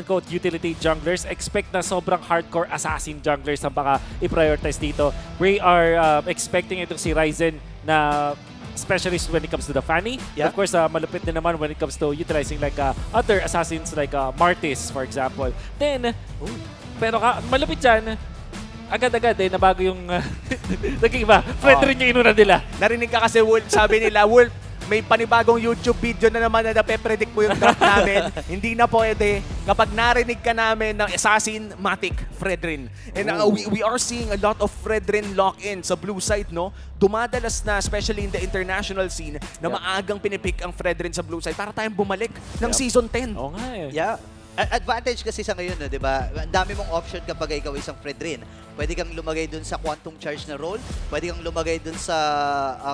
quote-unquote utility junglers, expect na sobrang hardcore assassin junglers ang baka i-prioritize dito. We are expecting itong si Ryzen na especially when it comes to the Fanny. Yeah. Of course, malupit din naman when it comes to utilizing like other assassins like Martis, for example. Then, pero malupit dyan, agad-agad nabago yung naging iba. Fredrin yung inuna nila. Narinig ka kasi, Wolf, sabi nila, Wolf, may panibagong YouTube video na naman na nape-predict mo yung drop namin. Hindi na pwede kapag narinig ka namin ng Assassin, Matic, Fredrin. And we are seeing a lot of Fredrin lock-in sa blue side, no? Dumadalas na, especially in the international scene, na maagang pinipick ang Fredrin sa blue side para tayong bumalik ng Season 10. Oo nga eh. Yeah. Advantage kasi sa ngayon, di ba? Ang dami mong option kapag ikaw isang Fredrin. Pwede kang lumagay dun sa Quantum Charge na role, pwede kang lumagay dun sa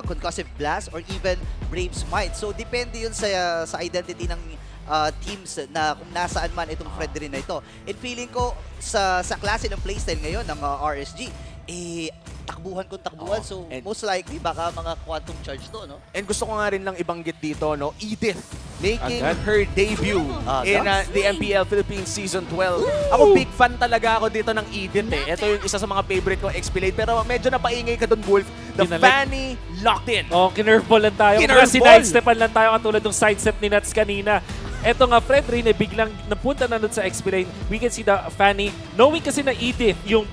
Concussive Blast, or even Brave Smite. So, depende yun sa identity ng teams na kung nasaan man itong Fredrin na ito. And feeling ko, sa klase ng playstyle ngayon ng RSG, takbuhan kung takbuhan. So, most likely, baka mga Quantum Charge to, no? And gusto ko nga rin lang ibanggit dito, no? Edith making her debut in the MPL Philippines Season 12. Ako, big fan talaga ako dito ng Edith eh. Ito yung isa sa mga favorite ko, X-Blade. Pero medyo napaingay ka dun, Wolf. The Fanny locked in. Oh, kinerfball lang tayo. Sinidestepan lang tayo katulad ng sidestep ni Nuts kanina. Eto nga, Fredrin, biglang napunta na nun sa X-Blade. We can see the Fanny. Knowing kasi na Edith, yung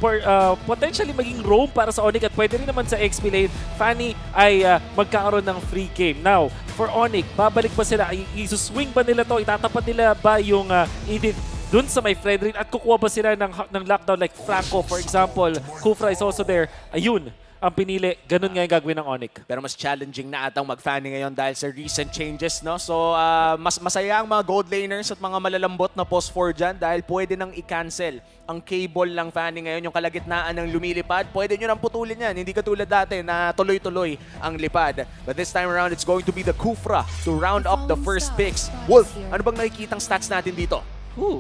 potentially maging roam para sa Onyx at pwede rin naman sa X-Blade, Fanny ay magkakaroon ng free game. Now, for Onyx, babalik ba sila? Isuswing ba nila to? Itatapat nila ba yung Edith dun sa may Fredrin? At kukuha ba sila ng lockdown like Franco, for example? Kufra is also there. Ayun ang pinili, ganun nga yung gagawin ng Onyx. Pero mas challenging na atang mag-fanny ngayon dahil sa recent changes, no? So, mas masaya ang mga gold laners at mga malalambot na post 4 dyan dahil pwede nang i-cancel ang cable ng fanny ngayon, yung kalagitnaan ng lumilipad. Pwede nyo nang putulin yan. Hindi katulad dati na tuloy-tuloy ang lipad. But this time around, it's going to be the Kufra to round up the first picks. Wolf, ano bang nakikitang stats natin dito?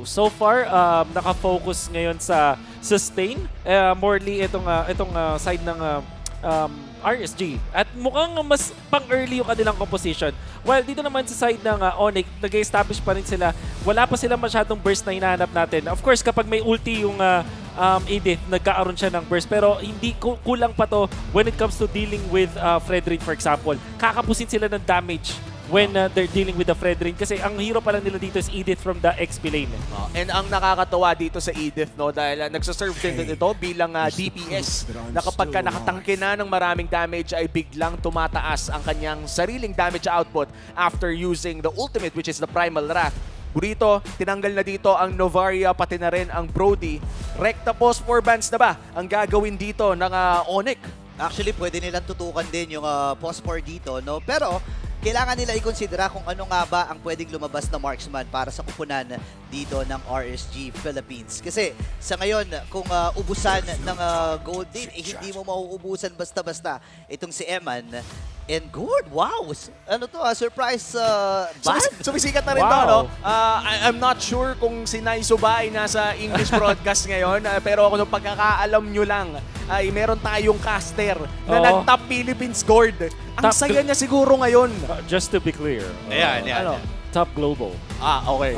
So far, naka-focus ngayon sa sustain. Morely itong side ng RSG. At mukhang mas pang-early yung kanilang composition. While dito naman sa side ng Onyx, nag-establish pa rin sila. Wala pa silang masyadong burst na hinahanap natin. Of course, kapag may ulti yung Edith, nagkaaroon siya ng burst. Pero hindi kulang pa to when it comes to dealing with Fredrin, for example. Kakapusin sila ng damage when they're dealing with the Fredrin. Kasi ang hero pala nila dito is Edith from the XP lane. And ang nakakatawa dito sa Edith, no, dahil nagsaserve din ito bilang DPS na kapag ka nakatangke na ng maraming damage ay biglang tumataas ang kanyang sariling damage output after using the ultimate, which is the Primal Wrath. Burrito, tinanggal na dito ang Novaria, pati na rin ang Brody. Rekta post 4 bans na ba ang gagawin dito ng Onyx? Actually, pwede nilang tutukan din yung post-4 dito, no? Pero, kailangan nila i-considera kung ano nga ba ang pwedeng lumabas na marksman para sa kupunan dito ng RSG Philippines. Kasi sa ngayon, kung ubusan ng gold din, hindi mo mauubusan basta-basta itong si Eman. And good, wow! Ano to, surprise ban? Sumisikat na rin to, no? I'm not sure kung si Naiso ba ay nasa English broadcast ngayon, pero kung pagkakaalam nyo lang, ay meron tayong caster na nag-top Philippines gold. Ang saya niya siguro ngayon. Just to be clear. Ayan. Top global. Okay.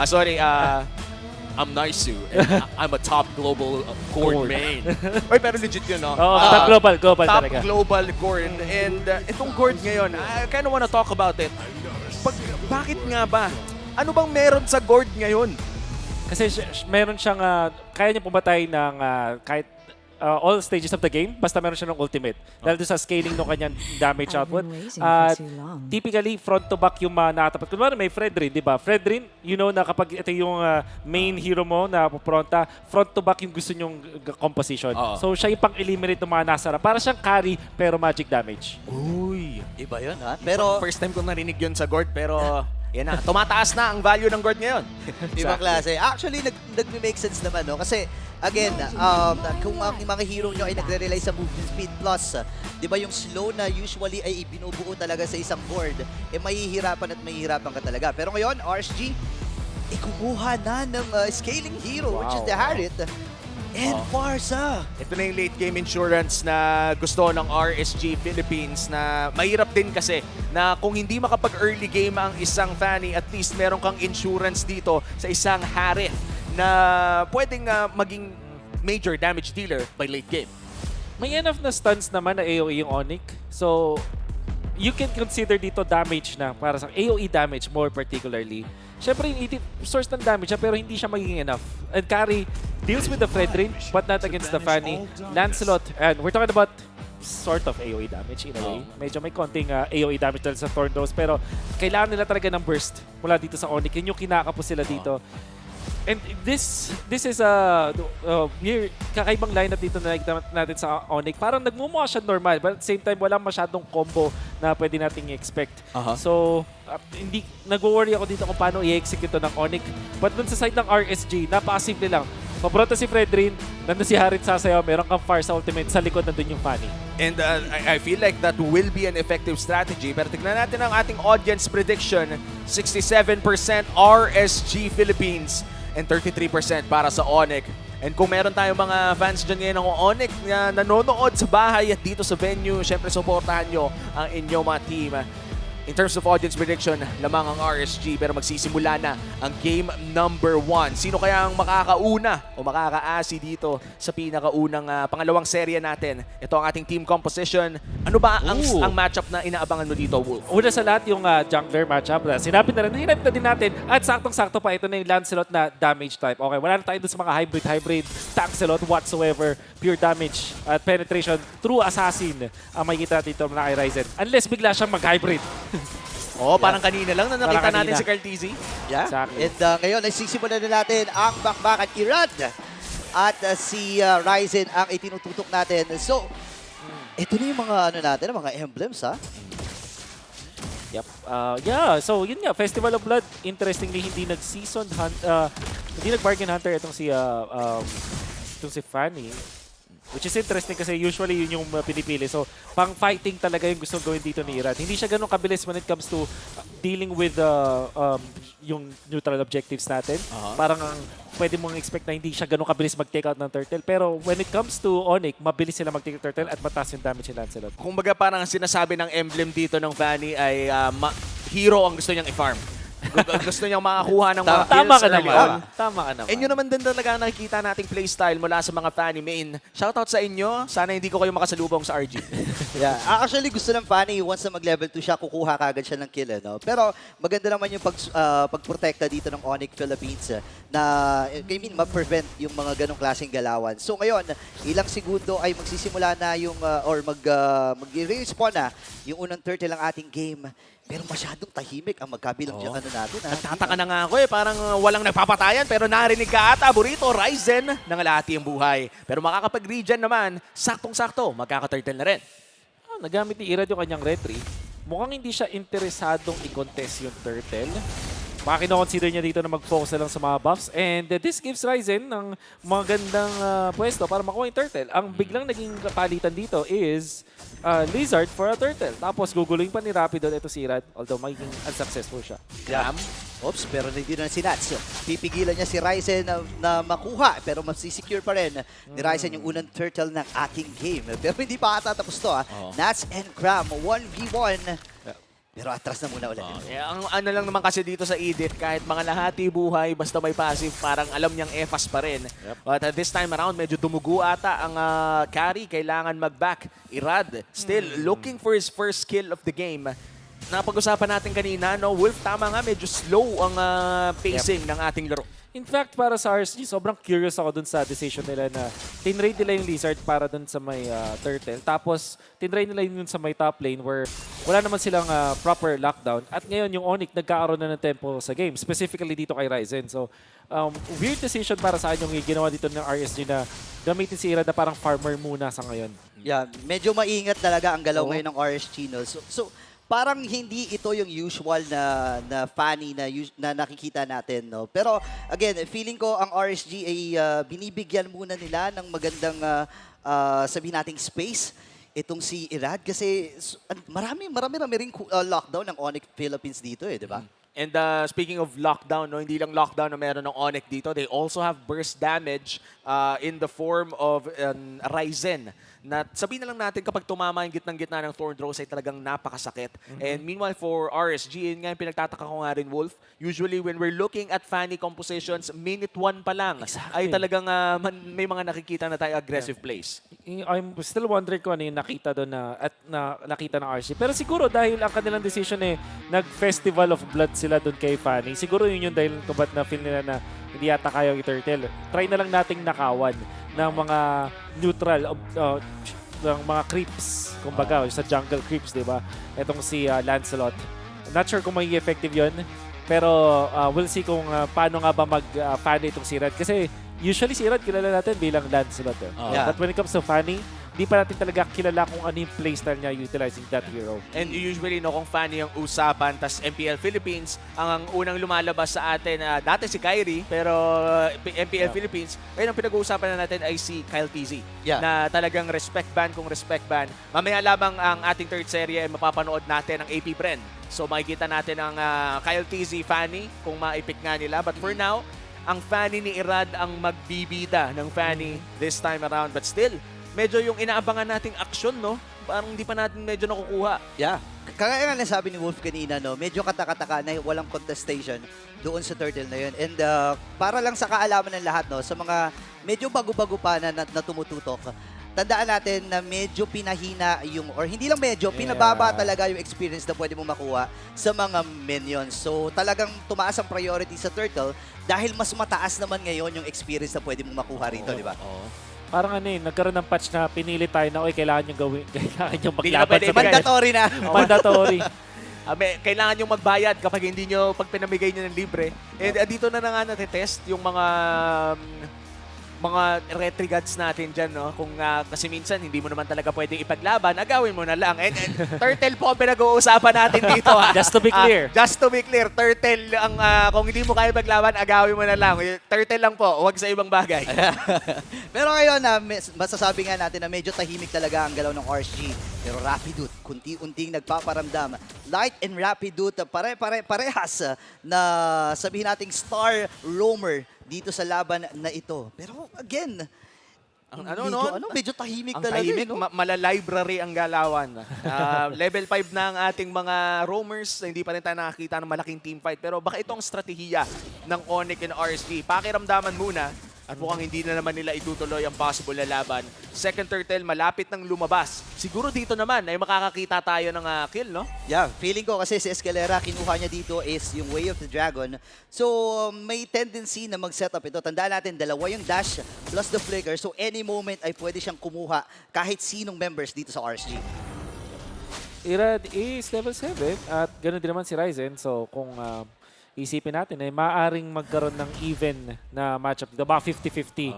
Sorry, I'm Naisu, and I'm a top global gold main. Oy, pero legit yun, no? Top global top talaga. global gold. And itong gold ngayon, I kind of wanna talk about it. Bakit nga ba? Ano bang meron sa gold ngayon? Kasi meron siyang, kaya niya pumatay ng kahit all stages of the game, basta meron siya ng ultimate. Dahil doon sa scaling ng kanyang damage output. Typically, front to back yung nakatapat. Kunwari may Fredrin, di ba? Fredrin, you know na kapag ito yung main hero mo na pupronta, front to back yung gusto nyong composition. So siya yung pang-eliminate ng mga nasara. Para siyang carry, pero magic damage. Uy, Iba yun, ha? Pero, first time kong narinig yun sa gold, pero yan na, tumataas na ang value ng gold ngayon. ibang klase. Actually, nag-make sense naman, no? Kasi, again, kung ang mga hero nyo ay nagre-rely sa movement speed plus, di ba yung slow na usually ay binubuo talaga sa isang board, mahihirapan at mahihirapan ka talaga. Pero ngayon, RSG, kumuha na ng scaling hero, which is the Harriet. And Farsa. Ito na yung late game insurance na gusto ng RSG Philippines na mahirap din kasi na kung hindi makapag-early game ang isang Fanny, at least meron kang insurance dito sa isang Harith na pwedeng maging major damage dealer by late game. May enough na stuns naman na AoE yung Onyx. So, you can consider dito damage na para sa AoE damage more particularly. Siyempre, yung source ng damage siya pero hindi siya magiging enough. And carry deals with the Fredrin but not against the Fanny. Lancelot, and we're talking about sort of AoE damage in a way. Medyo may konting AoE damage dahil sa Thorndos pero kailangan nila talaga ng burst mula dito sa Onyx. Yun yung kinakapos sila dito. And this is a kakaibang lineup dito na nakikita natin sa Onyx. Parang nagmumukha siya normal but at the same time wala masyadong combo na pwede nating i-expect. So hindi nag-worry ako dito kung paano i-execute to ng Onyx. But dun sa side ng RSG, napakasimple lang. Pabrota si Fredrin, nandun si Harith sasayaw, meron kang Farsa ultimate, sa likod nandun yung Fanny. And I feel like that will be an effective strategy. Pero tignan natin ang ating audience prediction. 67% RSG Philippines and 33% para sa Onyx. And kung meron tayong mga fans dyan ngayon ng Onyx na nanonood sa bahay at dito sa venue, syempre supportahan nyo ang inyong mga team. In terms of audience prediction, lamang ang RSG pero magsisimula na ang game number 1. Sino kaya ang makakauna o makakaasi dito sa pinakaunang pangalawang serye natin? Ito ang ating team composition. Ano ba ang matchup na inaabangan mo dito, Wolf? Una sa lahat yung jungler matchup. Sinabi na rin, hinap na din natin. At saktong-sakto pa, ito na yung Lancelot na damage type. Okay, wala na tayo dun sa mga hybrid, Tankcelot whatsoever. Pure damage at penetration. True assassin ang makikita dito na kay Ryzen. Unless bigla siyang mag-hybrid. Parang kanina lang na nakita Parang natin kanina. si Carteezy. Yeah. Exactly. And ngayon ay sisimulan na natin ang bakbakan. Irad at si Ryzen ang itinututok natin. So, ito na yung mga natin, mga emblems ha. Yep. So yun nga, Festival of Blood, interestingly, hindi nag-season hindi nag-bargain hunter itong si Fanny. Which is interesting kasi usually yun yung pinipili. So, pang-fighting talaga yung gusto gawin dito ni Irad. Hindi siya ganun kabilis when it comes to dealing with yung neutral objectives natin. Parang pwede mong expect na hindi siya ganun kabilis mag-take out ng turtle. Pero when it comes to Onyx, mabilis sila mag-take out turtle at mataas yung damage ni Lancelot. Kumbaga parang sinasabi ng emblem dito ng Fanny ay hero ang gusto niyang i-farm. Gusto niyang makakuha ng mga Tama kills ka early naman. on. Tama ka naman. And yun naman din talaga ang nakikita nating playstyle mula sa mga Fanny main. Shoutout sa inyo. Sana hindi ko kayo makasalubong sa RG. Yeah. Actually, gusto ng Fanny, once na mag-level 2 siya, kukuha kagad siya ng kill. No? Pero maganda naman yung pagprotekta dito ng Onyx Philippines na, ma-prevent yung mga ganong klaseng galawan. So ngayon, ilang segundo ay magsisimula na yung, mag-respawn na yung unang turtle ng ating game. Pero masyadong tahimik ang magkabilang dyan natin. Nagtataka na nga ako parang walang nagpapatayan pero narinig ka ata, Burrito, Ryzen, nangalati ang buhay. Pero makakapag-regen naman, saktong-sakto, magkaka-turtle na rin. Nagamit ni Irad yung kanyang retry. Mukhang hindi siya interesadong i-contest yung turtle. Baka kino-consider niya dito na mag-focus na lang sa mga buffs. And this gives Ryzen ng magandang pwesto para makuha yung turtle. Ang biglang naging palitan dito is Lizard for a turtle. Tapos guguluhin pa ni Rapido ito si Irad. Although magiging unsuccessful siya. Graham. Oops, pero hindi na si Nats. Pipigilan niya si Ryzen na makuha, pero masisecure pa rin ni Ryzen yung unang turtle ng ating game. Pero hindi pa ata tapos to ha. Nats and Graham, 1v1. Pero atras na muna ulit. Ang ano lang naman kasi dito sa Edith, kahit mga lahati buhay, basta may passive, parang alam niyang EFAS pa rin. But this time around, medyo dumugo ata ang carry. Kailangan mag-back. Irad, still looking for his first kill of the game. Napag-usapan natin kanina, no? Wolf, tama nga, medyo slow ang pacing ng ating laro. In fact, para sa RSG, sobrang curious ako dun sa decision nila na tinraid nila yung Lizard para dun sa may turtle. Tapos, tinraid nila yun sa may top lane where wala naman silang proper lockdown. At ngayon, yung Onyx nagkakaroon na ng tempo sa game, specifically dito kay Ryzen. So, weird decision para sa akin yung ginawa dito ng RSG na gamitin si Irad na parang farmer muna sa ngayon. Yeah, medyo maingat talaga ang galaw ngayon ng RSG. No? So parang hindi ito yung usual na Fanny na nakikita natin, no. Pero again, feeling ko ang RSG ay binibigyan muna nila ng magandang sabihin nating space itong si Irad kasi marami ring lockdown ng Onyx Philippines dito di ba? And speaking of lockdown, no, hindi lang lockdown na meron ng Onyx dito. They also have burst damage in the form of Ryzen. Na sabihin na lang natin kapag tumama yung gitnang-gitna ng Thorn Rose ay talagang napakasakit. And meanwhile for RSG, yun nga yung pinagtataka ko nga rin, Wolf. Usually when we're looking at Fanny compositions, minute 1 pa lang ay talagang may mga nakikita na tayo aggressive plays. I'm still wondering kung ano yung nakita doon nakita ng RC. Pero siguro dahil ang kanilang decision nag-Festival of Blood sila doon kay Fanny. Siguro yun yung dahil kung ba't na-feel nila na hindi yata kaya yung turtle. Try na lang nating nakawan ng mga neutral, ng mga creeps, kumbaga, sa jungle creeps, di ba? Itong si Lancelot. Not sure kung magiging effective yun, pero we'll see kung paano nga ba mag-Fanny itong si Red. Kasi usually si Red kilala natin bilang Lancelot. Yeah. But when it comes to Fanny, di pa natin talaga kilala kung ano yung playstyle niya utilizing that hero. And usually, no, kung Fanny yung usapan, tas MPL Philippines, ang unang lumalabas sa atin, dati si Kyrie, pero MPL Philippines, ngayon ang pinag-uusapan na natin ay si Kyle TZ. Yeah. Na talagang respect ban kung respect ban. Mamaya lamang ang ating third serye ay mapapanood natin ang AP Bren. So makikita natin ang Kyle TZ Fanny kung maipik nga nila. But for now, ang Fanny ni Irad ang magbibida ng Fanny this time around. But still, medyo yung inaabangan nating aksyon, no? Parang hindi pa natin medyo nakukuha. Yeah. Kaya nga nasabi ni Wolf kanina, no, medyo kataka-taka na walang contestation doon sa turtle na yun. And para lang sa kaalaman ng lahat, no, sa mga medyo bago-bago pa na tumututok, tandaan natin na medyo pinahina yung, or hindi lang medyo, pinababa talaga yung experience na pwede mo makuha sa mga minions. So talagang tumaas ang priority sa turtle dahil mas mataas naman ngayon yung experience na pwede mo makuha rito, di ba? Parang nagkaroon ng patch na pinili tayo na, kailangan nyo gawin, kailangan nyo Hindi na maglaban pwede sa ibigay. Mandatory na. Mandatory. Kailangan yung magbayad kapag hindi nyo, pag pinamigay nyo ng libre. And dito na nga natin-test yung mga retry gods natin dyan, no? Kung kasi minsan hindi mo naman talaga pwedeng ipaglaban, agawin mo na lang. And turtle po ang pinag-uusapan natin dito, ha? Just to be clear. Just to be clear, turtle ang kung hindi mo kaya ipaglaban, agawin mo na lang. Turtle lang po, huwag sa ibang bagay. Pero ngayon, masasabi nga natin na medyo tahimik talaga ang galaw ng RSG. Pero Rapidut, kunti-unting nagpaparamdam. Light and Rapidut, parehas na sabihin nating star roamer dito sa laban na ito. Pero again, medyo tahimik Ang talaga. tahimik, no? mala-library ang galawan. Level 5 na ang ating mga roamers. Hindi pa rin tayo nakakita ng malaking team fight. Pero baka ito ang strategiya ng Onyx and RSG. Pakiramdaman muna at mukhang hindi na naman nila itutuloy ang possible na laban. Second turtle, malapit nang lumabas. Siguro dito naman ay makakakita tayo ng kill, no? Yeah, feeling ko kasi si Escalera, kinuha niya dito is yung Way of the Dragon. So, may tendency na mag-setup ito. Tandaan natin, dalawa yung dash plus the flicker. So, any moment ay pwede siyang kumuha kahit sinong members dito sa RSG. Irad is level 7 at ganoon din naman si Ryzen. So kung isipin natin ay maaaring magkaroon ng even na matchup dito. Baka 50-50.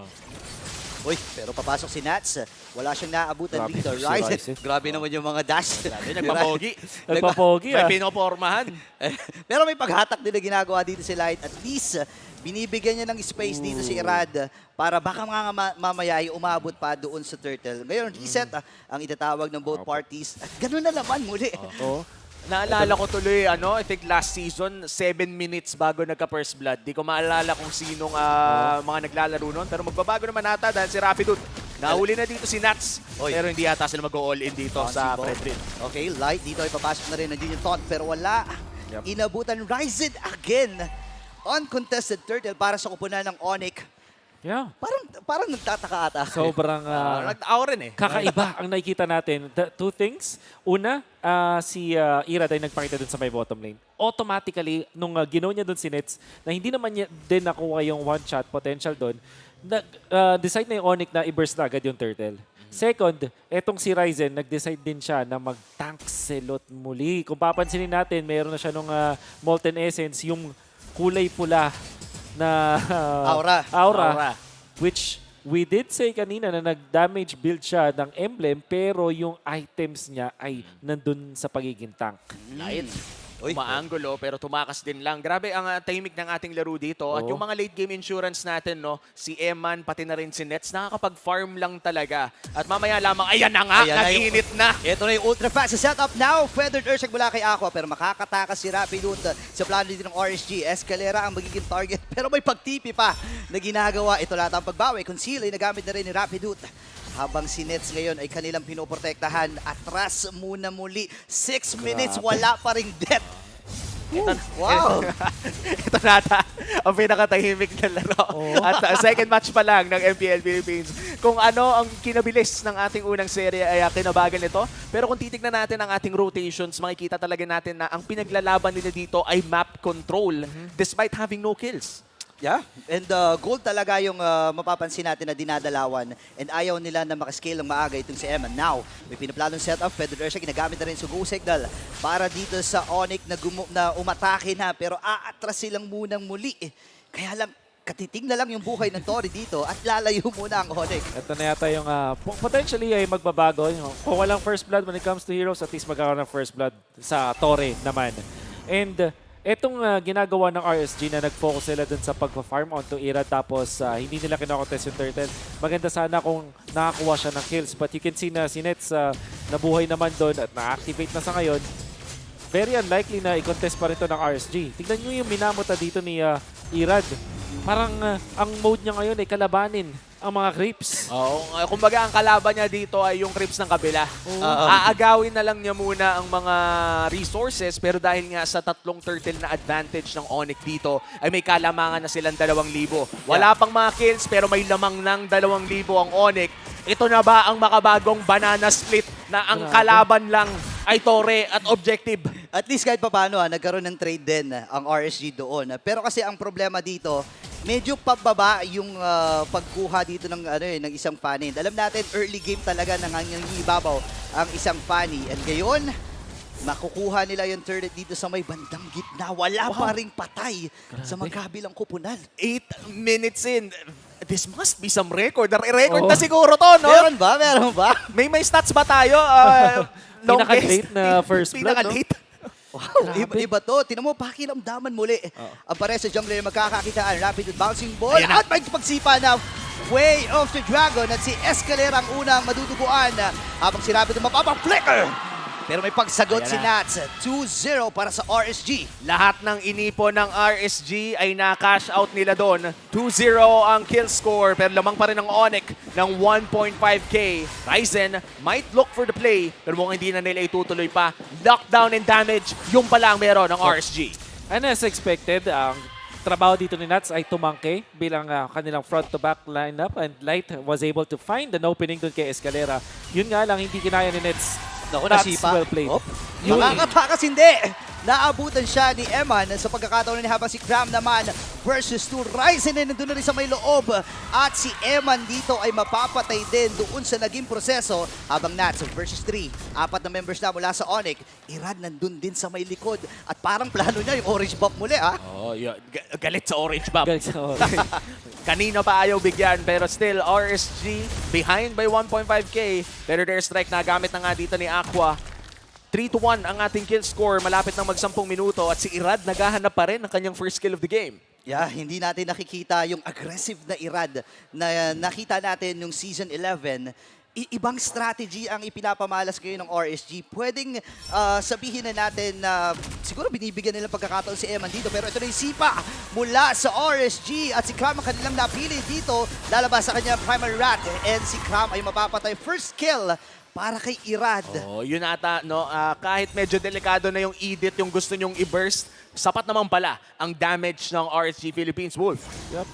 Uy, pero papasok si Nats. Wala siyang naabutan Grabe dito. si Ryzen. Ryzen. Grabe naman yung mga dash. Nagpapogi. Nagpapogi May pinopormahan. Pero may paghatak din na ginagawa dito si Light. At least, binibigyan niya ng space dito si Irad para baka mamaya ay umabot pa doon sa turtle. Ngayon, reset ang itatawag ng both parties. At ganun na naman muli. Oo. Naalala ko tuloy, I think last season, 7 minutes bago nagka-first blood. Di ko maalala kung sinong mga naglalaro nun. Pero magbabago naman ata dahil si Rapidut. Nahuli na dito si Nats. Oy. Pero hindi ata sila mag-all-in dito sa Possible. Fredrin. Okay, Light dito ay papasok na rin ng Junior Thought pero wala. Inabutan Ryzen again. Uncontested turtle para sa kupunan ng Onyx. Yeah. Parang nagtataka ata. Sobrang Nag-tao rin eh. kakaiba ang nakikita natin. The two things. Una, si Irad ay nagpakita dun sa may bottom lane. Automatically, nung ginawa niya dun si Nets, na hindi naman niya din nakuha yung one-shot potential dun, decide na yung Onyx na i-burst na agad yung turtle. Second, etong si Ryzen, nag-decide din siya na mag-tank selot muli. Kung papansinin natin, meron na siya nung Molten Essence, yung kulay pula na aura, which we did say kanina na nag-damage build siya ng emblem pero yung items niya ay nandun sa pagiging tank. Light. Uy. Umaanggulo pero tumakas din lang. Grabe ang timing ng ating laro dito. At Oo. yung mga late game insurance natin, no, si Eman, pati na rin si Nets, nakakapag-farm lang talaga. At mamaya lamang, ayan na nga, Ayan na yung- nag-init na. Ito na yung ultra fast sa setup now. Feathered Urshak mula kay Aqua pero makakatakas si Rapidut sa plano din ng RSG. Escalera ang magiging target pero may pagtipi pa na ginagawa. Ito lahat ang pagbawi. Conceal ay nagamit na rin ni Rapidut. Habang si Nets ngayon ay kanilang pinoprotektahan. Atras muna muli. 6 minutes, wala pa ring death. Wow! Ito nata ang pinakatahimik na laro. At second match pa lang ng MPL Philippines. Kung ano ang kinabilis ng ating unang serye ay kinabagan nito. Pero kung titignan natin ang ating rotations, makikita talaga natin na ang pinaglalaban nila dito ay map control despite having no kills. Yeah, and gold talaga yung mapapansin natin na dinadalawan and ayaw nila na makascale ng maaga itong si Eman. Now, may pinaplanong setup, Feathered Urshak, ginagamit na rin sa Go Signal para dito sa Onyx na umatake na pero aatras silang munang muli. Kaya lang, katiting na lang yung buhay ng Tori dito at lalayo muna ang Onyx. Ito na yata yung potentially ay magbabago. Kung walang first blood when it comes to heroes, at least magkakaroon ng first blood sa Torre naman. And etong ginagawa ng RSG na nag-focus sila dun sa pag-farm onto Irad tapos hindi nila kinokontest yung turtle. Maganda sana kung nakakuha siya ng kills. But you can see na si Nets nabuhay naman doon at na-activate na sa ngayon. Very unlikely na i-contest pa rin to ng RSG. Tignan nyo yung minamuta dito ni Irad. Parang ang mode niya ngayon ay kalabanin ang mga creeps. Oo, kumbaga ang kalaban niya dito ay yung creeps ng kabila. Aagawin na lang niya muna ang mga resources pero dahil nga sa tatlong turtle na advantage ng Onyx dito ay may kalamangan na silang 2,000. Wala pang mga kills pero may lamang ng 2,000 ang Onyx. Ito na ba ang makabagong banana split na ang kalaban lang ay Torre at Objective? At least kahit papaano, nagkaroon ng trade din ang RSG doon. Pero kasi ang problema dito, medyo pababa yung pagkuha dito ng ng isang Fanny. Alam natin, early game talaga nangangibabaw ang isang Fanny. And ngayon, makukuha nila yung turret dito sa may bandang gitna. Wala pa ring patay sa magkabilang kupunan. 8 minutes in. This must be some record. Record na siguro to, no? Meron ba? Meron ba? May stats ba tayo? Pinaka-late na first blood, no? Pinaka-late. Wow, iba to. Tinan mo, pakiramdaman muli. Ang pare sa jungler magkakakitaan. Rapid with bouncing ball. Ayan na. At may pagsipa na Way of the Dragon. At si Escalera ang unang maduduguan. Habang si Rapid mapapang-flicker. Pero may pagsagot Ayan si na. Nats. 2-0 para sa RSG. Lahat ng inipon ng RSG ay na-cash out nila doon. 2-0 ang kill score pero lamang pa rin ang Onyx ng 1.5k. Ryzen might look for the play pero mukhang hindi na nila itutuloy pa. Lockdown and damage, yung pala ang meron ng RSG. And as expected, ang trabaho dito ni Nats ay tumangke bilang kanilang front-to-back lineup and Light was able to find an opening doon kay Escalera. Yun nga lang, hindi kinaya ni Nets. Naku, Nats, nasipa. well played. Yun. Makakatakas hindi. Naabutan siya ni Eman sa pagkakataon ni habang si Cram naman versus 2. Ryzen ay nandun na rin sa may loob. At si Eman dito ay mapapatay din doon sa naging proseso habang Nats versus 3. 4 na members na mula sa Onyx. Irad nandun din sa may likod. At parang plano niya yung orange buff muli Oh, yeah. Galit sa Orange Bob. Galing sa Kanina pa ayaw bigyan pero still RSG behind by 1.5k. Pero their strike na gamit na nga dito ni Aqua. 3-1 ang ating kill score. Malapit ng mag-10 minuto at si Irad naghahanap pa rin ng kanyang first kill of the game. Yeah, hindi natin nakikita yung aggressive na Irad na nakita natin nung Season 11. Ibang strategy ang ipinapamalas ngayon ng RSG. Pwedeng sabihin na natin na siguro binibigyan nilang pagkakataon si Eman dito. Pero ito na yung sipa mula sa RSG. At si Cram ang kanilang napili dito. Lalabas sa kanyang primary rat. And si Cram ay mapapatay. First kill para kay Irad. Oh, yun ata, no? Kahit medyo delikado na yung edit, yung gusto nyong i-burst, sapat naman pala ang damage ng RSG Philippines Wolf. Yep.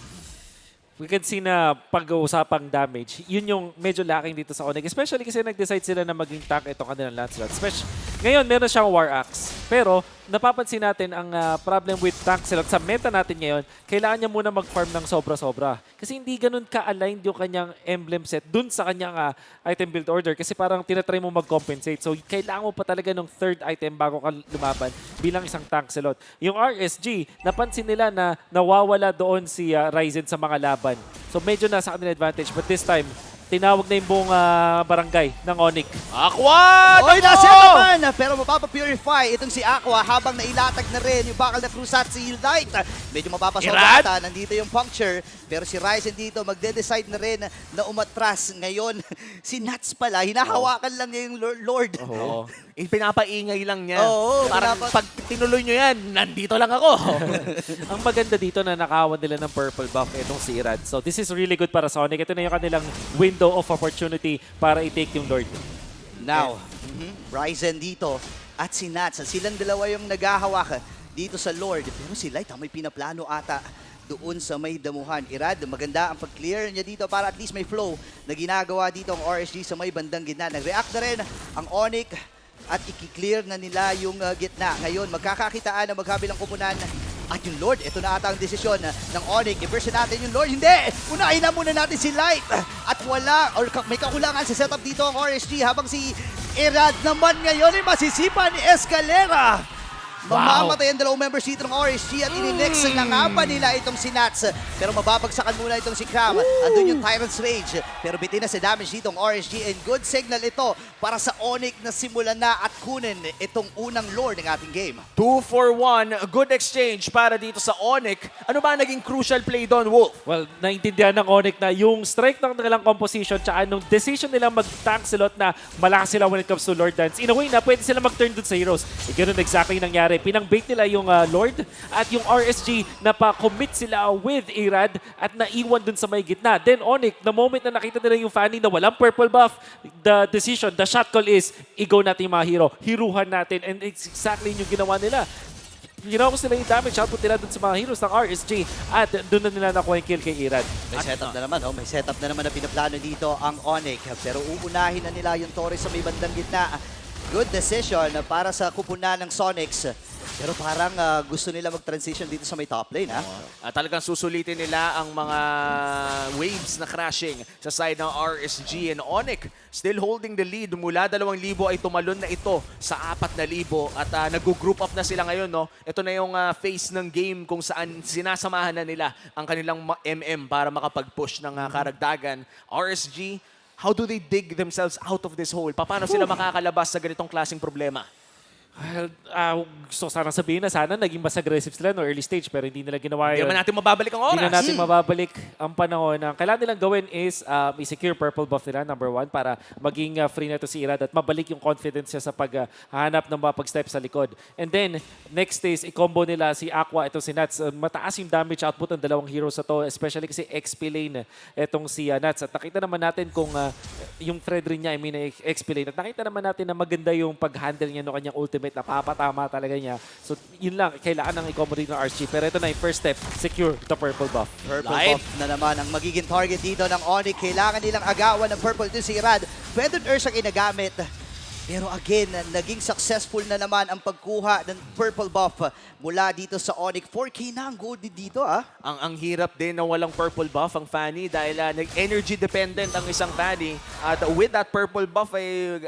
We can see na pag-uusapang damage, yun yung medyo lacking dito sa Onyx. Especially kasi nag-decide sila na maging tank itong kanilang Lancelot. Ngayon, meron siyang War Axe. Pero, napapansin natin ang problem with Lancelot sa meta natin ngayon, kailangan niya muna mag-farm ng sobra-sobra. Kasi hindi ganun ka-aligned yung kanyang emblem set dun sa kanyang item build order. Kasi parang tinatry mo mag-compensate. So, kailangan mo pa talaga ng third item bago ka lumaban bilang isang Lancelot. Yung RSG, napansin nila na nawawala doon si Ryzen sa mga laban. So, medyo nasa kanila advantage. But this time, tinawag na yung buong barangay ng Onyx. Aqua! Oy, Nako! nasa naman! Pero mapapapurify itong si Aqua habang nailatag na rin yung bakal na Crusat si Light. Medyo mapapasok Irad! ata. Nandito yung puncture. Pero si Ryzen dito magde-decide na rin na umatras. Ngayon, si Nuts pala, hinahawakan lang niya yung Lord. Oo. Pinapaingay lang niya. Oo, Parang pag tinuloy nyo yan, nandito lang ako. Ang maganda dito na nakawan nila ng purple buff itong si Irad. So this is really good para Sonic. Ito na yung kanilang window of opportunity para i-take yung Lord. Now, Ryzen dito at si Nuts. Silang dalawa yung naghahawak dito sa Lord. Pero si Light, may pinaplano ata doon sa may damuhan. Irad, maganda ang pag-clear niya dito para at least may flow na ginagawa dito ang RSG sa may bandang gitna. Nag-react na rin ang Onyx at i-clear na nila yung gitna. Ngayon, magkakakitaan ng magkabilang kupunan at yung Lord. Ito na ata ang desisyon ng Onyx. I-version natin yung Lord. Hindi! Unahin na muna natin si Light. At wala, or may kakulangan sa setup dito ang RSG habang si Irad naman ngayon ay masisipa ni Escalera. Mamamatay ang dalawang members dito ng RSG at ininex na nga pa nila itong si Nats. Pero mababagsakan muna itong si Cram. Andun yung Tyrant's Rage. Pero bitin na sa damage dito ng RSG and good signal ito para sa Onyx na simulan na at kunin itong unang Lord ng ating game. 2 for 1. Good exchange para dito sa Onyx. Ano ba naging crucial play doon, Wolf? Well, naintindihan ng Onyx na yung strike ng kanilang composition tsaka nung decision nila mag-tank slot na malakas sila when it comes to Lord Dance. In a way na pwede sila mag-turn dun sa heroes. Ganun exactly nangyari. Pinang-bait nila yung Lord at yung RSG na pa-commit sila with Irad at naiwan dun sa may gitna. Then Onyx, the moment na nakita nila yung Fanny na walang purple buff, the decision, the shot call is, i-go natin yung mga hero. Hiruhan natin. And it's exactly yung ginawa nila. Ginawa ko sila yung damage output nila dun sa mga heroes ng RSG at dun na nila nakuha yung kill kay Irad. May setup na naman, may setup na naman na pinaplano dito ang Onyx. Pero uunahin na nila yung Torres sa may bandang gitna. Good decision para sa kupunan ng Sonics. Pero parang gusto nila mag-transition dito sa may top lane, ha? At talagang susulitin nila ang mga waves na crashing sa side ng RSG and Onyx. Still holding the lead. Mula 2,000 ay tumalon na ito sa 4,000 at nag-group up na sila ngayon. No? Ito na yung phase ng game kung saan sinasamahan na nila ang kanilang MM para makapag-push ng karagdagan. RSG, how do they dig themselves out of this hole? Paano sila makakalabas sa ganitong klaseng problema? Well, gusto ko sana sabihin na sana naging mas aggressive sila no early stage pero hindi nila ginawa Hindi yun. naman natin mababalik ang oras. Hindi na natin mababalik ang panahon na kailangan nilang gawin is i-secure purple buff nila, number 1, para maging free na to si Irad at mabalik yung confidence niya sa paghahanap ng mga pag-step sa likod. And then, next is i-combo nila si Aqua, itong si Nuts. Mataas yung damage output ng dalawang heroes na to, especially kasi XP lane itong si Nuts. At nakita naman natin kung yung thread rin niya, I mean XP lane. At nakita naman natin na maganda yung pag-handle niya ng kanyang ultimate, napapatama talaga niya. So, yun lang, kailangan ng i-combo rin ng RSG. Pero ito na yung first step, secure the purple buff. Purple Light. buff na naman ang magiging target dito ng Onyx. Kailangan nilang agawan ng purple dito si Irad. Pwede Earth ang ginagamit. Pero again, naging successful na naman ang pagkuha ng purple buff mula dito sa Onyx. 4K na ang gold dito, ah. Ang hirap din na walang purple buff ang Fanny dahil energy dependent ang isang Fanny. At with that purple buff ay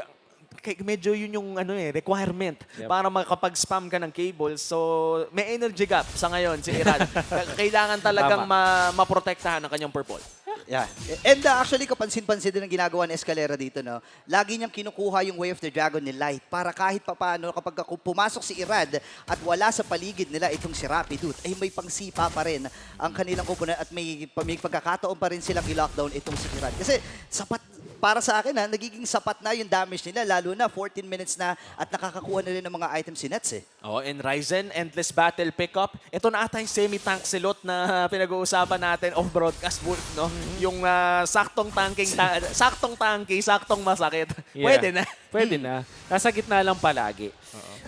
medyo yun yung requirement para makapag-spam ka ng cable. So, may energy gap sa ngayon si Irad. Kailangan talagang maprotektahan ang kanyang purple. Yeah. And actually, kapansin-pansin din ang ginagawa ni Escalera dito, no? Lagi niyang kinukuha yung Way of the Dragon ni Light para kahit papaano kapag pumasok si Irad at wala sa paligid nila itong si Rapidut, ay may pangsipa pa rin ang kanilang kupunan at may pagkakataon pa rin silang i-lockdown itong si Irad. Kasi sapat para sa akin, nagiging sapat na yung damage nila, lalo na 14 minutes na at nakakakuha na rin ng mga items si Nets, eh. Oh, and Ryzen, endless battle pickup. Ito na ata yung semi-tank silot na pinag-uusapan natin off-broadcast, Wolf, no? Yung saktong tanking, saktong masakit. Yeah. Pwede na. Pwede na. Nasa gitna lang palagi.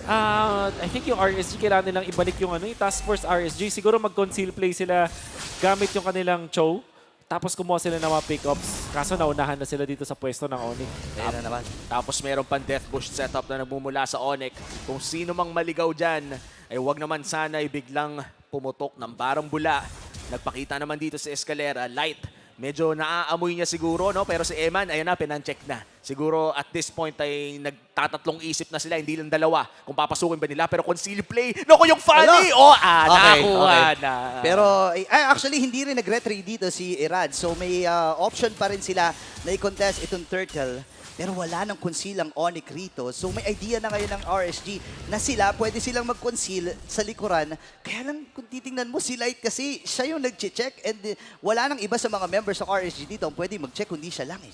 I think yung RSG kailangan nilang ibalik yung yung Task Force RSG. Siguro mag-conceal play sila gamit yung kanilang Cho. Tapos kumuha sila ng mga pickups. Kaso naunahan na sila dito sa pwesto ng Onyx. Ayan na naman. Tapos meron pang Death Bush setup na nagmumula sa Onyx. Kung sino mang maligaw dyan, ay wag naman sana biglang pumutok ng barang bula. Nagpakita naman dito si Escalera, Light. Medyo naaamoy niya siguro, no? Pero si Eman, ayun na, pinancheck na siguro at this point ay nagtatatlong isip na sila, hindi lang dalawa kung papasukin ba nila. Pero conceal play, naku yung Fanny! Nakakuha na. Pero actually, hindi rin nag-retry dito si Irad. So may option pa rin sila na i-contest itong Turtle. Pero wala nang conceal ang Onyx rito. So may idea na ngayon ng RSG na pwede silang mag-conceal sa likuran. Kaya lang kung titingnan mo, si Light kasi siya yung nag-check and wala nang iba sa mga members ng RSG dito ang pwede mag-check kundi siya lang eh.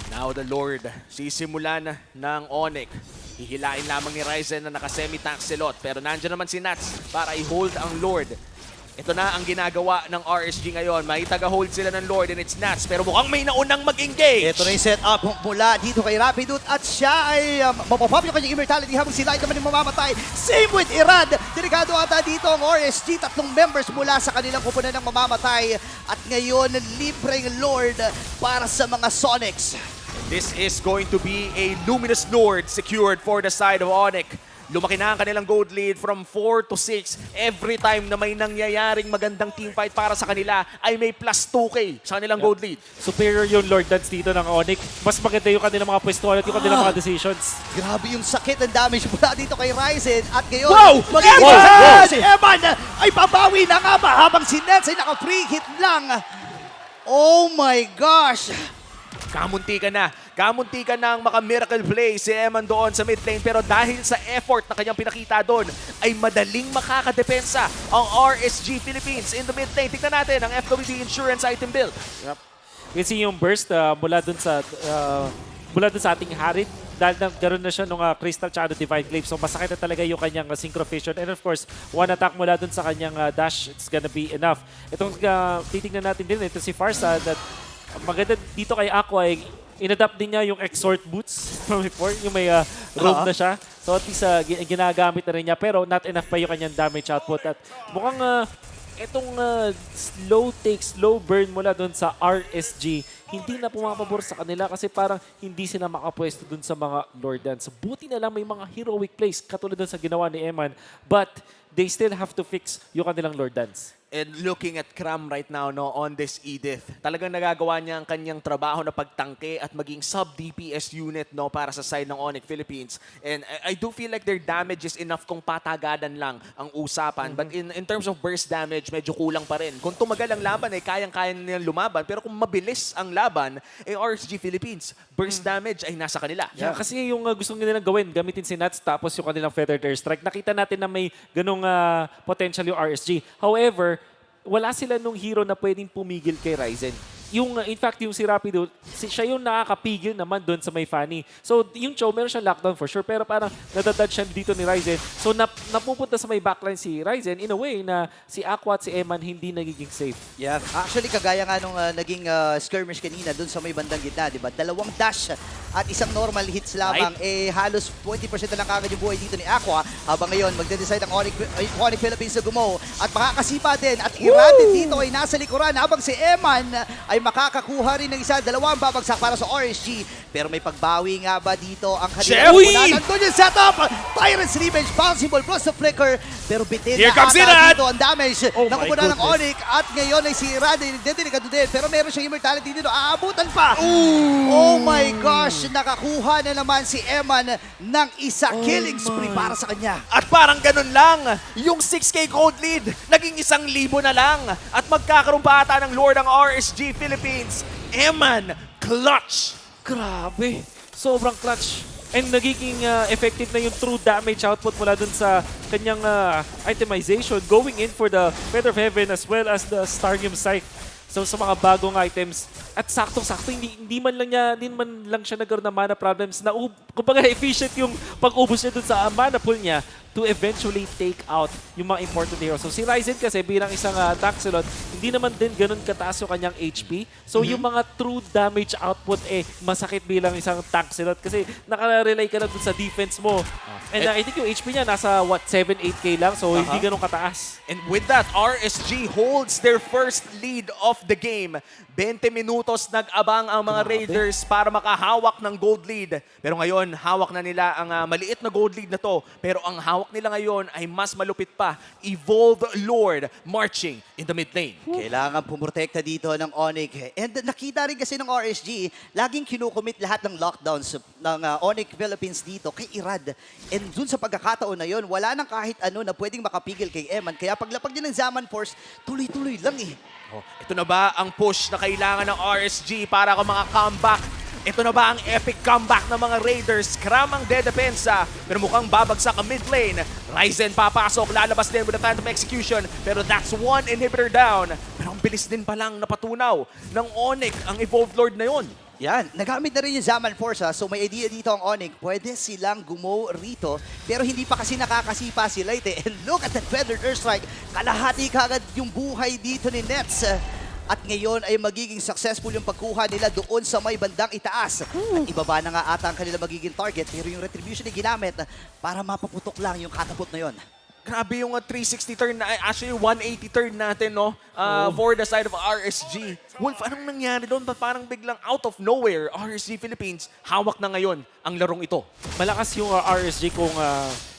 Now the Lord, sisimulan ng Onyx. Hihilain lamang ni Ryzen na naka-semi-taxilot. Pero nandiyan naman si Nats para i-hold ang Lord. Ito na ang ginagawa ng RSG ngayon. May taga-hold sila ng Lord and it's Nats. Pero mukhang may naunang mag-engage. Ito na yung setup mula dito kay Rapidut at siya ay mapapop yung kanyang immortality habang si Light naman yung mamamatay. Same with Irad. Delikado ata dito ang RSG. 3 members mula sa kanilang kupunan ng mamamatay. At ngayon, libreng Lord para sa mga Sonics. This is going to be a Luminous Lord secured for the side of Onyx. Lumaki na ang kanilang gold lead from 4 to 6. Every time na may nangyayaring magandang teamfight para sa kanila ay may plus 2k sa kanilang gold lead. Superior yung Lord Dance dito ng Onyx. Mas maganda yung kanilang mga pwestuhan at yung kanilang mga decisions. Grabe yung sakit and damage mula dito kay Ryzen. At ngayon, si Eman ay pabawi na nga ba habang si Nets ay naka-free hit lang. Oh my gosh! Kamunti ka na. Kamunti ka ng maka-miracle play si Eman doon sa mid lane. Pero dahil sa effort na kanyang pinakita doon, ay madaling makakadepensa ang RSG Philippines in the mid lane. Tignan natin ang FWD Insurance item build. Yep. Kasi yung burst mula dun sa ating Harid, dahil nagkaroon na siya nung Crystal tsaka Divine Glaive. So masakit na talaga yung kanyang Synchro Fission. And of course, one attack mula dun sa kanyang dash, it's gonna be enough. Itong titingnan natin din, ito si Farsa, that maganda dito kay Aqua ay in-adapt din niya yung Exort Boots from before, yung may robe na siya. So at least ginagamit na rin niya, pero not enough pa yung kanyang damage output. At mukhang itong slow take, slow burn mula doon sa RSG, hindi na pumapabor sa kanila kasi parang hindi sila makapwesto doon sa mga Lord Dance. Buti na lang may mga heroic plays katulad doon sa ginawa ni Eman, but they still have to fix yung kanilang Lord Dance. And looking at Cram right now on this Edith, talagang nagagawa niya ang kanyang trabaho na pagtangke at maging sub-DPS unit para sa side ng Onyx Philippines. And I do feel like their damage is enough kung patagadan lang ang usapan. But in terms of burst damage, medyo kulang pa rin. Kung tumagal ang laban, kayang-kaya nilang lumaban. Pero kung mabilis ang laban, RSG Philippines, burst damage ay nasa kanila. Yeah, kasi yung gusto nilang gawin, gamitin si Nats tapos yung kanilang Feathered Airstrike. Nakita natin na may ganung potential yung RSG. However, wala sila nung hero na pwedeng pumigil kay Ryzen. Yung, in fact, yung si Rapido, siya yung nakakapigil naman doon sa may Fanny. So, yung Cho, meron siyang lockdown for sure, pero parang nadadad siya dito ni Ryzen. So, napupunta sa may backline si Ryzen in a way na si Aqua at si Eman hindi nagiging safe. Yeah, actually kagaya nga nung naging skirmish kanina doon sa may bandang gitna, di ba? 2 dash at isang normal hits lamang, halos 20% na lang kagad yung buhay dito ni Aqua. Habang ngayon, magde-decide ang Onyx Philippines na gumaw at makakasipa din at Irad dito ay nasa likuran habang si Eman ay makakakuha rin ng isa, 2 babagsak para sa RSG. Pero may pagbawi nga ba dito ang kanilang punan? Nandun yung setup! Tyrant's Revenge, Bounceable plus the Flicker. Pero bitin na ata dito ang damage ng kupunan ng Onyx. At ngayon ay si Irad ay dedelikado din. Pero meron siyang immortality dito. Aabutan pa! Oh my gosh! Nakakuha na naman si Eman ng isa killing spree para sa kanya. At parang ganun lang, yung 6k gold lead, naging 1,000 na lang. At magkakaroon pa ata ng Lord ang RSG Philippines. Eman, clutch! Grabe! Sobrang clutch. And nagiging effective na yung true damage output mula dun sa kanyang itemization, going in for the Feather of Heaven as well as the Starium Scythe. So sa mga bagong items, at saktong-sakto, hindi man lang siya nagkaroon ng mana problems. Kumbaga efficient yung pag-ubos niya dun sa mana pool niya to eventually take out yung mga important heroes. So si Ryzen kasi bilang isang Taxilot, hindi naman din ganun kataas yung kanyang HP. So yung mga true damage output masakit bilang isang Taxilot kasi nakarelay ka na dun sa defense mo. And I think yung HP niya nasa 7-8k lang, so hindi ganun kataas. And with that, RSG holds their first lead of the game. 20 minutos nag-abang ang mga Raiders para makahawak ng gold lead. Pero ngayon, hawak na nila ang maliit na gold lead na to. Pero ang hawak hawak nila ngayon ay mas malupit pa. Evolved Lord marching in the mid lane. Kailangan pumrotekta dito ng Onyx. And nakita rin kasi ng RSG, laging kinukumit lahat ng lockdowns ng Onyx Philippines dito kay Irad. And dun sa pagkakataon na yon, wala nang kahit ano na pwedeng makapigil kay Eman. Kaya paglapag din ng Zaman Force, tuloy-tuloy lang eh. Oh, ito na ba ang push na kailangan ng RSG para ka mga comeback? Ito na ba ang epic comeback ng mga Raiders? Kram ang dedepensa, pero mukhang babagsak ang mid lane. Ryzen papasok, lalabas din with a phantom execution, pero that's one inhibitor down. Pero ang bilis din palang napatunaw ng Onyx ang Evolved Lord na yon. Yan, nagamit na rin yung Zaman Force ha. So may idea dito ang Onyx. Pwede silang gumo rito. Pero hindi pa kasi nakakasipa si Light eh. And look at that Feathered Earthstrike. Kalahati kagad yung buhay dito ni Nets. At ngayon ay magiging successful yung pagkuha nila doon sa may bandang itaas. At ibaba na nga ata ang kanila magiging target. Pero yung retribution ay ginamit para mapaputok lang yung catapult na yon. Grabe yung 360 turn, actually 180 turn natin, no? For the side of RSG. Wolf, anong nangyari doon? Parang biglang out of nowhere, RSG Philippines, hawak na ngayon ang larong ito. Malakas yung RSG kung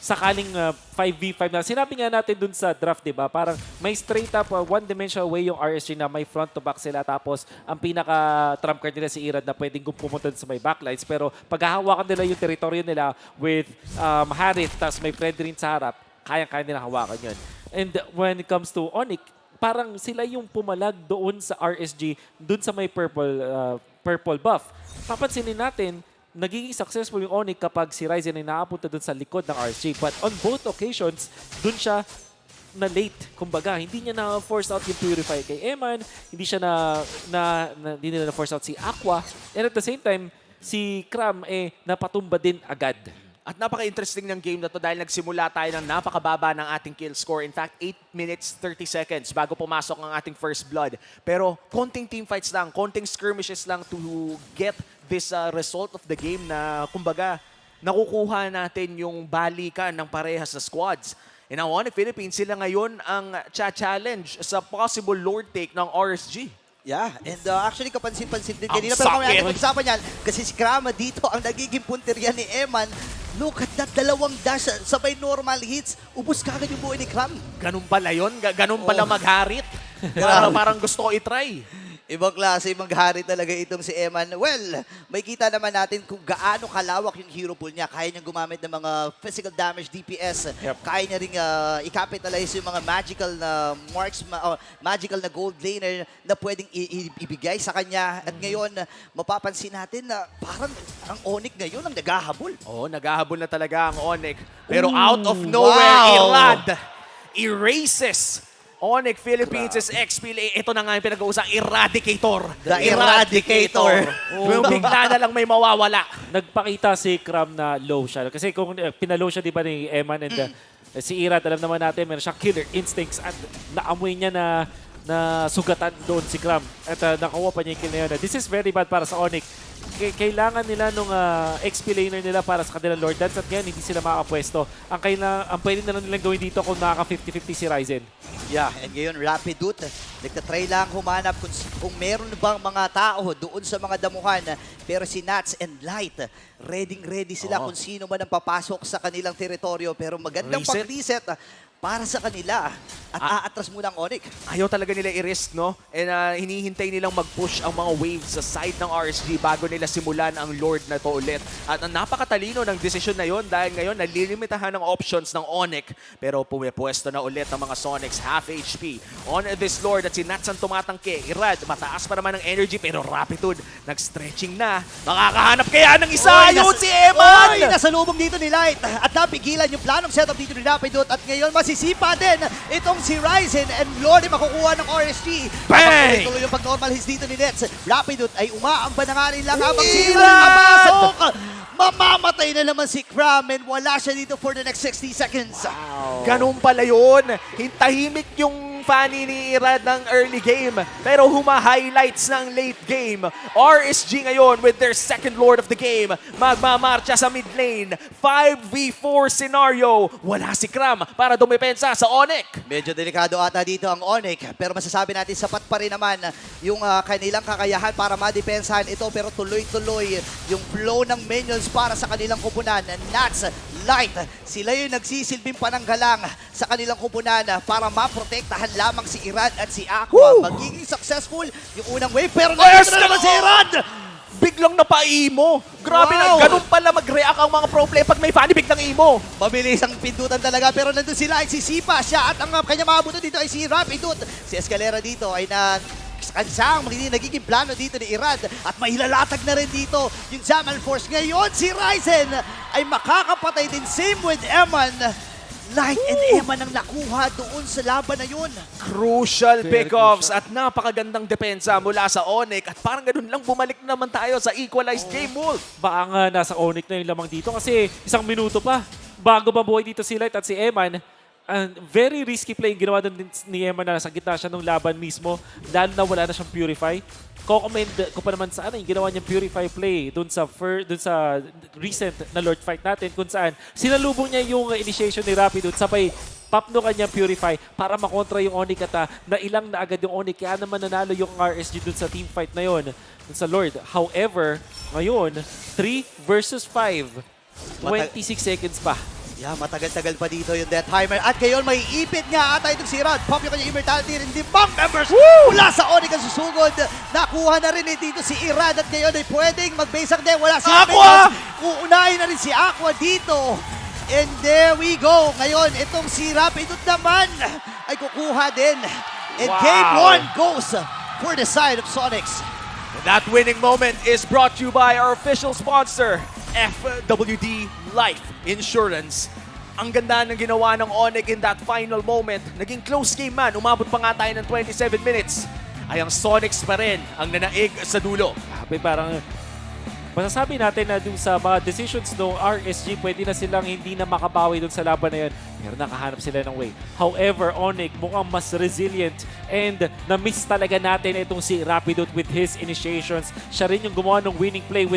sakaling 5v5 na. Sinabi nga natin dun sa draft, di ba? Parang may straight up one-dimensional way yung RSG na may front to back sila. Tapos ang pinaka-trump card nila si Irad na pwedeng pumunta sa may backlines. Pero paghahawakan nila yung teritoryo nila with Harith, tapos may Fred rin sa harap, kayang-kaya nila hawakan yun. And when it comes to Onyx, parang sila yung pumalag doon sa RSG, doon sa may purple buff. Papansinin natin, nagiging successful yung Onyx kapag si Ryzen ay nakapunta doon sa likod ng RSG. But on both occasions, doon siya na late. Kumbaga, hindi niya na-force out yung Purify kay Eman, hindi siya hindi nila na-force out si Aqua. And at the same time, si Kram napatumba din agad. At napaka-interesting ng game na to dahil nagsimula tayo ng napakababa ng ating kill score. In fact, 8 minutes 30 seconds bago pumasok ang ating first blood. Pero konting teamfights lang, konting skirmishes lang to get this result of the game na kumbaga nakukuha natin yung balikan ng parehas sa squads. And now, Onyx Philippines, sila ngayon ang challenge sa possible Lord take ng RSG. Yeah, and actually kapansin-pansin din Ang kanina. Pero kung sakit. natin pag-usapan yan, kasi si Krama dito ang nagiging punteriya ni Eman. Look at that, dalawang dash, sabay normal hits. Ubus kagad yung buhay ni Kram. Ganun pala yun? Ganun pala magharit? Grabe. Parang gusto ko itry. Ibang klase, maghari talaga itong si Eman. Well, may kita naman natin kung gaano kalawak yung hero pool niya. Kaya niyang gumamit ng mga physical damage DPS. Yep. Kaya niya rin i-capitalize yung mga magical na marks, magical na gold laner na pwedeng ibigay sa kanya. At ngayon, mapapansin natin na parang ang Onyx ngayon ang naghahabol. Oo, naghahabol na talaga ang Onyx. Pero out of nowhere, wow. Irad erases Onyx Philippines' XP. Ito na nga yung pinag-uusang Eradicator. The Eradicator. Yung bigla na lang may mawawala. Nagpakita si Kram na low siya. Kasi kung pinalow siya, di ba, ni Eman and si Irad, alam naman natin, meron siyang killer instincts at naamoy niya na sugatan doon si Kram. At nakuha pa niya yung kill na yun. This is very bad para sa Onyx. Kailangan nila nung XP laner nila para sa kanilang Lord Dance at ngayon hindi sila makapwesto. Ang pwede na lang nilang gawin dito kung nakaka 50-50 si Ryzen. Yeah, and ngayon Rapidut, nagtatry lang humanap kung meron bang mga tao doon sa mga damuhan. Pero si Nats and Light, ready sila kung sino man ang papasok sa kanilang teritoryo. Pero magandang Reset. pag-reset para sa kanila. At aatras muna ang Onyx. Ayaw talaga nila i-risk, no? And hinihintay nilang mag-push ang mga waves sa side ng RSG bago nila simulan ang Lord na to ulit. At ang napakatalino ng desisyon na yon dahil ngayon nalilimitahan ng options ng Onyx. Pero pumipwesto na ulit ng mga Sonics half HP on this Lord at si Nats ang tumatangke. Irad, mataas pa naman ang energy pero Rapitude nag-stretching na. Makakahanap kaya ng isa! Yun si Eman! Oy, nasalubong dito ni Light. At napigilan yung planong setup dito ni Rapidut. At ngayon masisipa din itong si Ryzen and Lord ay makukuha ng RSG. Bang! Tuloy yung pag-normal hits dito ni Nets. Rapidut ay umaamba na nga rin lang habang Irad! sila napasok. Mamamatay na naman si Kram and wala siya dito for the next 60 seconds. Ganun pala yun. Hintahimik yung Fanny ni Irad ng early game. Pero huma-highlights ng late game. RSG ngayon with their second Lord of the game. Magmamarcha sa mid lane. 5v4 scenario. Wala si Kram para dumepensa sa Onyx. Medyo delikado ata dito ang Onyx, pero masasabi natin sapat pa rin naman yung kanilang kakayahan para madepensahan ito, pero tuloy-tuloy yung flow ng minions para sa kanilang kupunan. Nats, Light, sila yung nagsisilbing pananggalang sa kanilang kupunan para maprotektahan lamang si Irad at si Aqua. Magiging successful yung unang wave, pero nandito na naman si Irad! Biglang napaimo. Grabe na, Wow! ganun pala mag-react ang mga pro player pag may Fanny biglang imo. Mabilis ang pindutan talaga, pero nandun sila ay sisipa siya at ang kanyang maabuto dito ay si Rapidut. Si Escalera dito ay kansang nagiging plano dito ni Irad at mailalatag na rin dito yung Jamal Force. Ngayon si Ryzen ay makakapatay din, same with Eman. Light and Eman ang nakuha doon sa laban na yun. Crucial Very pickoffs at napakagandang depensa mula sa Onyx at parang ganun lang bumalik na naman tayo sa equalized game, Wolf. Baka nga nasa Onyx na yung lamang dito kasi isang minuto pa bago mabuhay dito si Light at si Eman. Very risky play yung ginawa doon ni Eman na nasa gitna siya ng laban mismo, lalo na wala na siyang Purify. Ko-commend ko pa naman sa yung ginawa niyang Purify play doon sa recent na Lord fight natin kung saan sinalubong niya yung initiation ni Rapid doon, sabay papno kanyang Purify para makontra yung Onyx at nailang na agad yung Onyx, kaya naman nanalo yung RSG doon sa team fight na yon dun sa Lord. However, ngayon 3 versus 5, 26 seconds pa. Yeah, matagal-tagal pa dito yung Death Timer. At ngayon, may ipit nga ata itong si Rod. Pop yung kanyang immortality rin. Dimang members mula sa Onyx ang susugod. Nakuha na rin dito si Irad. At ngayon ay pwedeng mag-base ang day. Wala si Aqua! Uunahin na rin si Aqua dito. And there we go. Ngayon, itong si Rapidut naman ay kukuha din. And Wow. game 1 goes for the side of Sonics. That winning moment is brought to you by our official sponsor, FWD Life Insurance. Ang ganda ng ginawa ng Onyx in that final moment. Naging close game man. Umabot pa nga tayo ng 27 minutes. Ay ang Sonics pa rin ang nanaig sa dulo. Grabe, parang masasabi natin na dun sa mga decisions ng RSG, pwede na silang hindi na makabawi dun sa laban na yun. Pero nakahanap sila ng way. However, Onyx mukhang mas resilient and na-miss talaga natin itong si Rapidut with his initiations. Siya rin yung gumawa ng winning play with